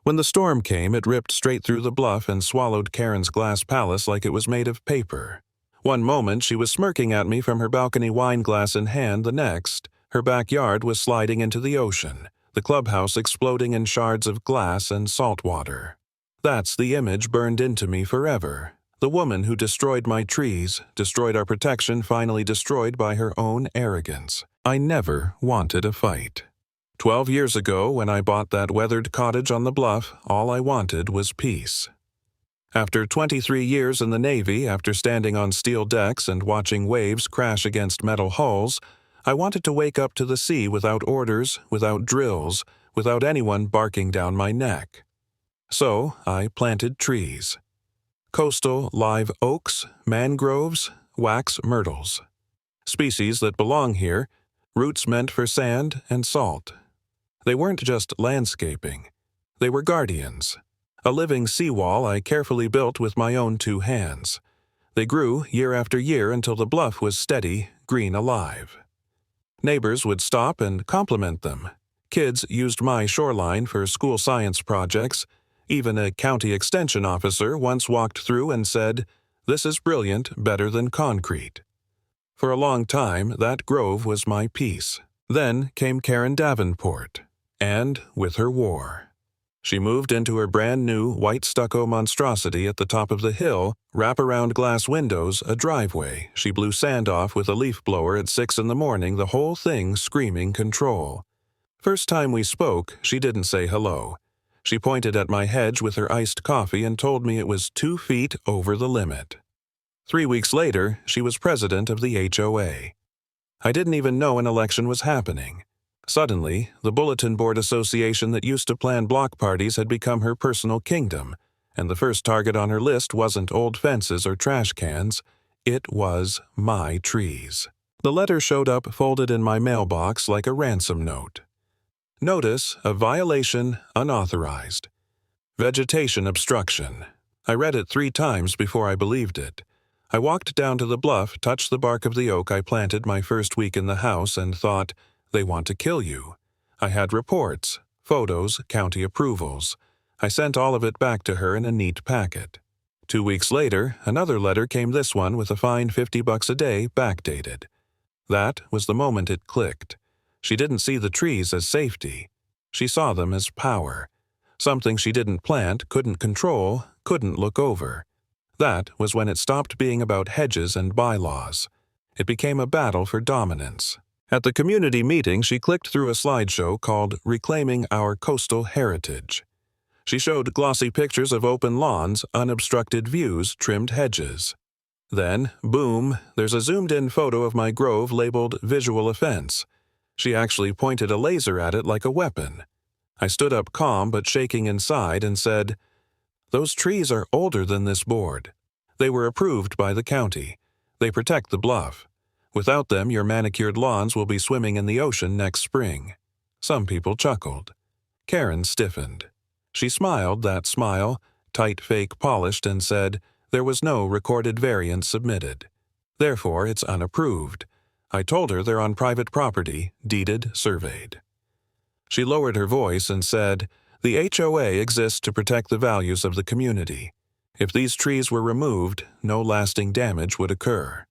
When the storm came, it ripped straight through the bluff and swallowed Karen's glass palace like it was made of paper. One moment she was smirking at me from her balcony wine glass in hand, the next, her backyard was sliding into the ocean, the clubhouse exploding in shards of glass and salt water. That's the image burned into me forever. The woman who destroyed my trees, destroyed our protection, finally destroyed by her own arrogance. I never wanted a fight. 12 years ago, when I bought that weathered cottage on the bluff, all I wanted was peace. After 23 years in the Navy, after standing on steel decks and watching waves crash against metal hulls, I wanted to wake up to the sea without orders, without drills, without anyone barking down my neck. So I planted trees. Coastal live oaks, mangroves, wax myrtles. Species that belong here, roots meant for sand and salt. They weren't just landscaping. They were guardians. A living seawall I carefully built with my own 2 hands. They grew year after year until the bluff was steady, green alive. Neighbors would stop and compliment them. Kids used my shoreline for school science projects. Even a county extension officer once walked through and said, "This is brilliant, better than concrete." For a long time, that grove was my peace. Then came Karen Davenport, and with her war. She moved into her brand-new white stucco monstrosity at the top of the hill, wrap-around glass windows, a driveway. She blew sand off with a leaf blower at 6 in the morning, the whole thing screaming control. First time we spoke, she didn't say hello. She pointed at my hedge with her iced coffee and told me it was 2 feet over the limit. 3 weeks later, she was president of the HOA. I didn't even know an election was happening. Suddenly, the bulletin board association that used to plan block parties had become her personal kingdom, and the first target on her list wasn't old fences or trash cans. It was my trees. The letter showed up folded in my mailbox like a ransom note. Notice of violation unauthorized. Vegetation obstruction. I read it 3 times before I believed it. I walked down to the bluff, touched the bark of the oak I planted my first week in the house, and thought, they want to kill you. I had reports, photos, county approvals. I sent all of it back to her in a neat packet. 2 weeks later, another letter came, this one with a fine $50 a day, backdated. That was the moment it clicked. She didn't see the trees as safety. She saw them as power. Something she didn't plant, couldn't control, couldn't look over. That was when it stopped being about hedges and bylaws. It became a battle for dominance. At the community meeting, she clicked through a slideshow called Reclaiming Our Coastal Heritage. She showed glossy pictures of open lawns, unobstructed views, trimmed hedges. Then, boom, there's a zoomed-in photo of my grove labeled Visual Offense. She actually pointed a laser at it like a weapon. I stood up calm but shaking inside and said, "Those trees are older than this board. They were approved by the county. They protect the bluff. Without them, your manicured lawns will be swimming in the ocean next spring." Some people chuckled. Karen stiffened. She smiled that smile, tight, fake, polished, and said, "There was no recorded variant submitted. Therefore, it's unapproved. I told her they're on private property, deeded, surveyed." She lowered her voice and said, "The HOA exists to protect the values of the community. If these trees were removed, no lasting damage would occur."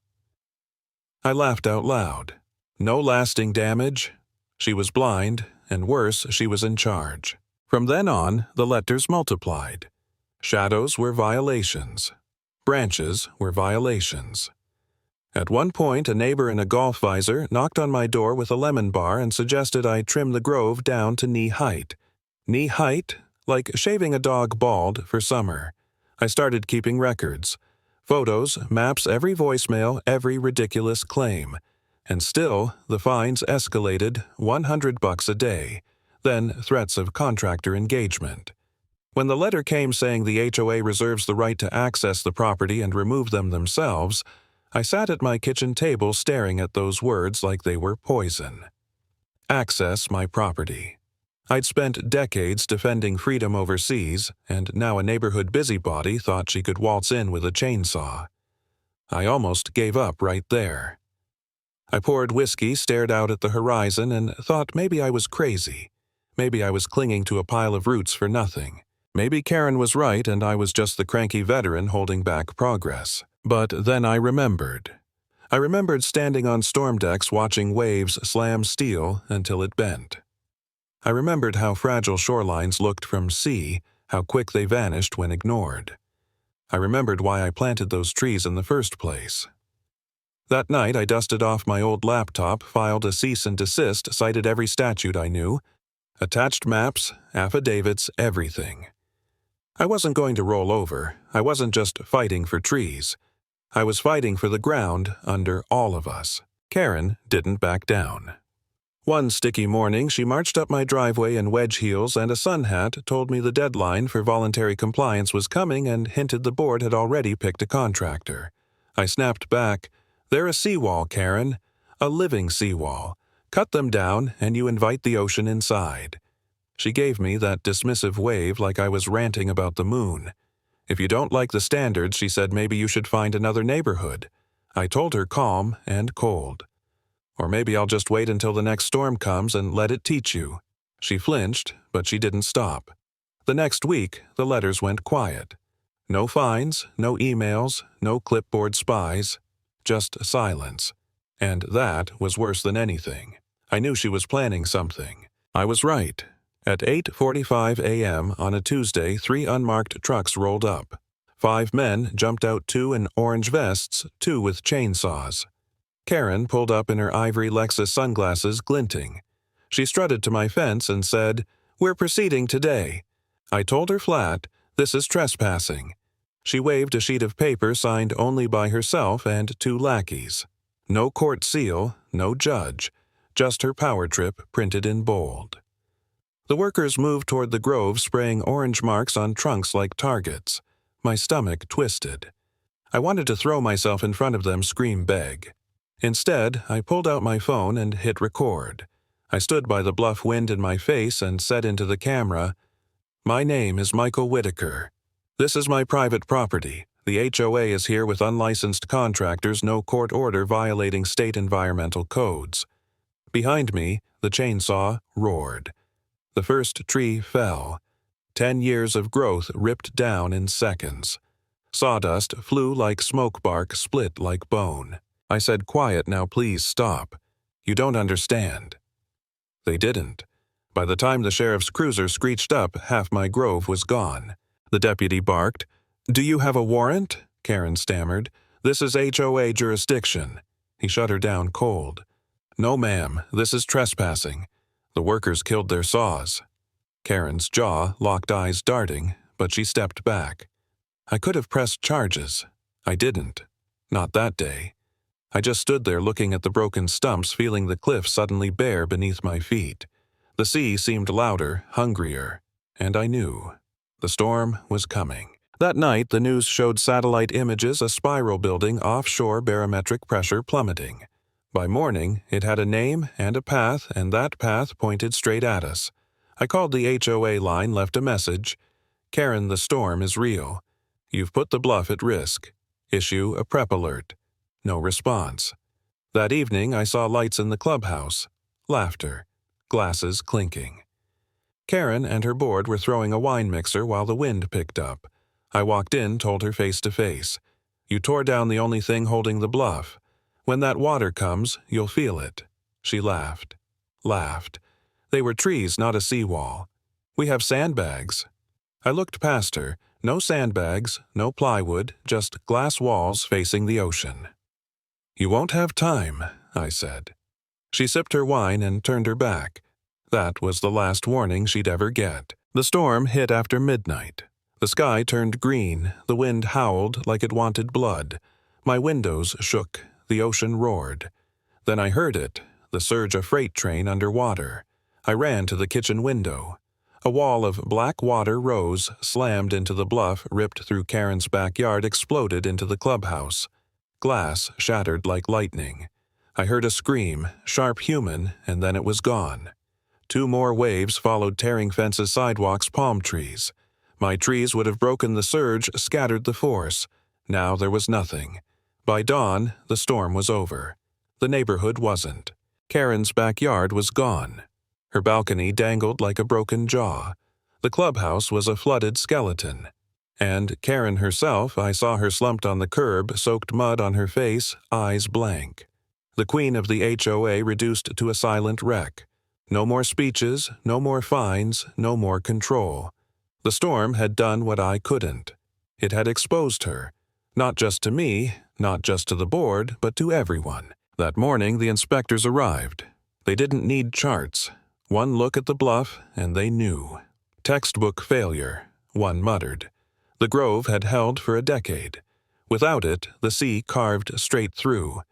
I laughed out loud. No lasting damage? She was blind, and worse, she was in charge. From then on, the letters multiplied. Shadows were violations. Branches were violations. At one point, a neighbor in a golf visor knocked on my door with a lemon bar and suggested I trim the grove down to knee height. Knee height? Like shaving a dog bald for summer. I started keeping records. Photos, maps, every voicemail, every ridiculous claim. And still, the fines escalated, $100 a day. Then threats of contractor engagement. When the letter came saying the HOA reserves the right to access the property and remove them themselves, I sat at my kitchen table staring at those words like they were poison. Access my property. I'd spent decades defending freedom overseas, and now a neighborhood busybody thought she could waltz in with a chainsaw. I almost gave up right there. I poured whiskey, stared out at the horizon, and thought maybe I was crazy. Maybe I was clinging to a pile of roots for nothing. Maybe Karen was right and I was just the cranky veteran holding back progress. But then I remembered. I remembered standing on storm decks watching waves slam steel until it bent. I remembered how fragile shorelines looked from sea, how quick they vanished when ignored. I remembered why I planted those trees in the first place. That night I dusted off my old laptop, filed a cease and desist, cited every statute I knew, attached maps, affidavits, everything. I wasn't going to roll over. I wasn't just fighting for trees. I was fighting for the ground under all of us. Karen didn't back down. One sticky morning, she marched up my driveway in wedge heels and a sun hat, told me the deadline for voluntary compliance was coming, and hinted the board had already picked a contractor. I snapped back, "They're a seawall, Karen. A living seawall. Cut them down, and you invite the ocean inside." She gave me that dismissive wave like I was ranting about the moon. "If you don't like the standards," she said, "maybe you should find another neighborhood." I told her calm and cold. "Or maybe I'll just wait until the next storm comes and let it teach you." She flinched, but she didn't stop. The next week, the letters went quiet. No fines, no emails, no clipboard spies, just silence. And that was worse than anything. I knew she was planning something. I was right. At 8:45 a.m. on a Tuesday, 3 unmarked trucks rolled up. 5 men jumped out, 2 in orange vests, 2 with chainsaws. Karen pulled up in her ivory Lexus sunglasses, glinting. She strutted to my fence and said, "We're proceeding today." I told her flat, "This is trespassing." She waved a sheet of paper signed only by herself and 2 lackeys. No court seal, no judge, just her power trip printed in bold. The workers moved toward the grove, spraying orange marks on trunks like targets. My stomach twisted. I wanted to throw myself in front of them, scream, beg. Instead, I pulled out my phone and hit record. I stood by the bluff, wind in my face, and said into the camera, "My name is Michael Whitaker. This is my private property. The HOA is here with unlicensed contractors, no court order violating state environmental codes." Behind me, the chainsaw roared. The first tree fell. 10 years of growth ripped down in seconds. Sawdust flew like smoke, bark split like bone. I said, "Quiet now, please stop. You don't understand." They didn't. By the time the sheriff's cruiser screeched up, half my grove was gone. The deputy barked. "Do you have a warrant?" Karen stammered. "This is HOA jurisdiction." He shut her down cold. "No, ma'am, this is trespassing. The workers killed their saws." Karen's jaw locked, eyes darting, but she stepped back. I could have pressed charges. I didn't. Not that day. I just stood there looking at the broken stumps, feeling the cliff suddenly bare beneath my feet. The sea seemed louder, hungrier, and I knew. The storm was coming. That night, the news showed satellite images, a spiral building offshore, barometric pressure plummeting. By morning, it had a name and a path, and that path pointed straight at us. I called the HOA line, left a message. "Karen, the storm is real. You've put the bluff at risk. Issue a prep alert." No response. That evening, I saw lights in the clubhouse. Laughter. Glasses clinking. Karen and her board were throwing a wine mixer while the wind picked up. I walked in, told her face to face. "You tore down the only thing holding the bluff. When that water comes, you'll feel it." She laughed. Laughed. They were trees, not a seawall. "We have sandbags." I looked past her. No sandbags, no plywood, just glass walls facing the ocean. "You won't have time," I said. She sipped her wine and turned her back. That was the last warning she'd ever get. The storm hit after midnight. The sky turned green, the wind howled like it wanted blood. My windows shook, the ocean roared. Then I heard it, the surge of a freight train underwater. I ran to the kitchen window. A wall of black water rose, slammed into the bluff, ripped through Karen's backyard, exploded into the clubhouse. Glass shattered like lightning. I heard a scream, sharp, human, and then it was gone. 2 more waves followed, tearing fences, sidewalks, palm trees. My trees would have broken the surge, scattered the force. Now there was nothing. By dawn, the storm was over. The neighborhood wasn't. Karen's backyard was gone. Her balcony dangled like a broken jaw. The clubhouse was a flooded skeleton. And Karen herself, I saw her slumped on the curb, soaked mud on her face, eyes blank. The queen of the HOA reduced to a silent wreck. No more speeches, no more fines, no more control. The storm had done what I couldn't. It had exposed her. Not just to me, not just to the board, but to everyone. That morning the inspectors arrived. They didn't need charts. One look at the bluff, and they knew. Textbook failure, one muttered. The grove had held for a decade. Without it, the sea carved straight through.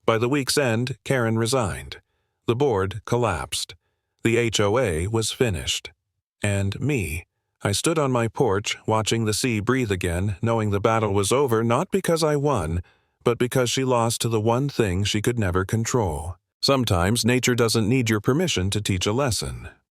By the week's end, Karen resigned. The board collapsed. The HOA was finished. And me. I stood on my porch, watching the sea breathe again, knowing the battle was over not because I won, but because she lost to the one thing she could never control. Sometimes nature doesn't need your permission to teach a lesson.